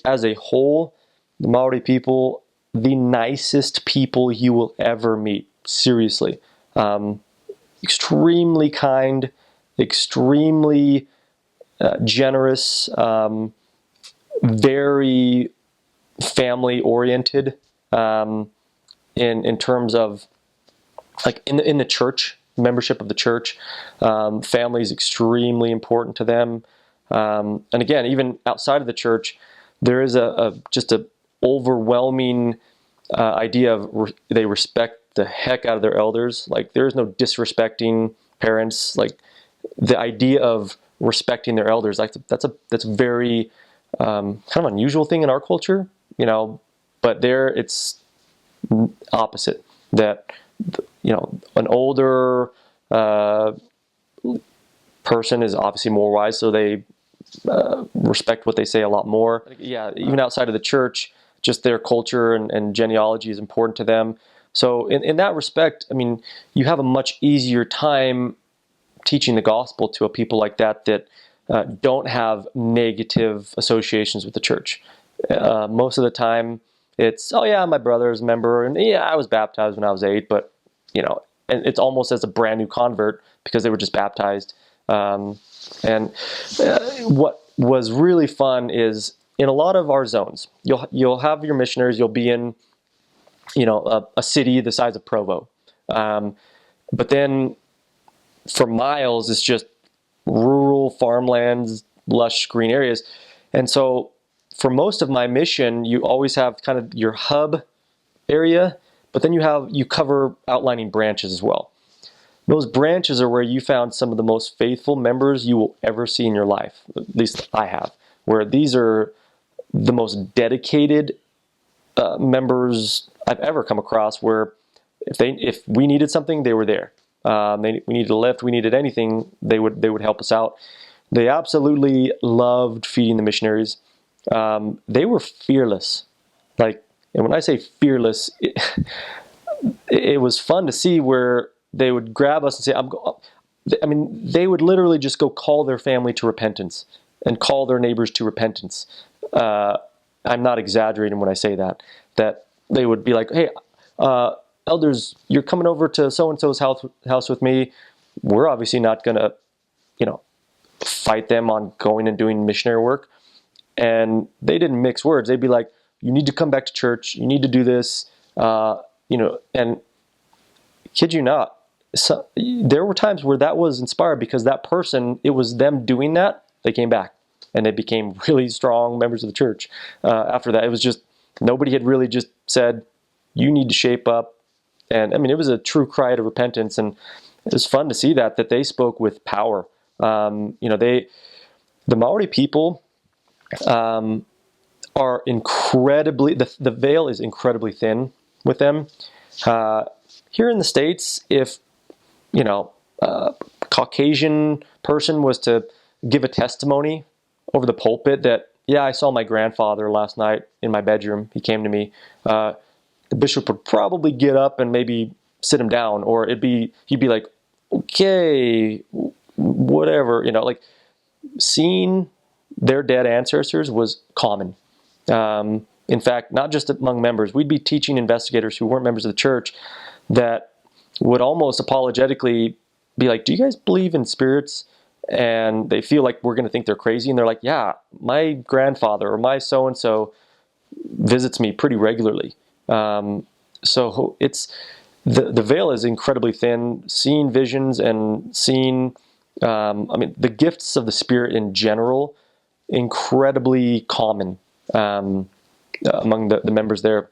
As a whole, the Maori people, the nicest people you will ever meet. Seriously. Extremely kind, extremely generous, very family oriented, in terms of like in the church, membership of the church. Family is extremely important to them. And again, even outside of the church, there is just a overwhelming idea of they respect the heck out of their elders. Like there is no disrespecting parents. Like the idea of respecting their elders, like that's a very kind of unusual thing in our culture, but there it's opposite. That an older person is obviously more wise, so they respect what they say a lot more. Yeah, even outside of the church, just their culture and genealogy is important to them. So in that respect, I mean, you have a much easier time teaching the gospel to a people like that don't have negative associations with the church. Most of the time, it's, oh yeah, my brother's a member, and yeah, I was baptized when I was 8, but and it's almost as a brand new convert because they were just baptized. And what was really fun is in a lot of our zones, you'll have your missionaries. You'll be in, a city the size of Provo, but then for miles it's just rural farmlands, lush green areas, and so for most of my mission, you always have kind of your hub area, but then you cover outlining branches as well. Those branches are where you found some of the most faithful members you will ever see in your life. At least I have, where these are the most dedicated members I've ever come across. Where if we needed something, they were there. We needed a lift, we needed anything, they would help us out. They absolutely loved feeding the missionaries. They were fearless. And when I say fearless, it was fun to see where they would grab us and say, they would literally just go call their family to repentance and call their neighbors to repentance. I'm not exaggerating when I say that they would be like, hey, elders, you're coming over to so-and-so's house with me. We're obviously not going to, fight them on going and doing missionary work. And they didn't mix words. They'd be like, you need to come back to church. You need to do this. And kid you not, there were times where that was inspired because that person, it was them doing that. They came back and they became really strong members of the church. After that, it was just, nobody had really just said, you need to shape up. And it was a true cry to repentance. And it was fun to see that they spoke with power. The Maori people, are incredibly, the veil is incredibly thin with them. Here in the States, if, a Caucasian person was to give a testimony over the pulpit that, yeah, I saw my grandfather last night in my bedroom, he came to me, the bishop would probably get up and maybe sit him down, or he'd be like, okay, whatever, seeing their dead ancestors was common. In fact, not just among members, we'd be teaching investigators who weren't members of the church that would almost apologetically be like, do you guys believe in spirits? And they feel like we're going to think they're crazy. And they're like, yeah, my grandfather or my so-and-so visits me pretty regularly. So it's, the veil is incredibly thin. Seeing visions and seeing, the gifts of the Spirit in general, incredibly common among the members there.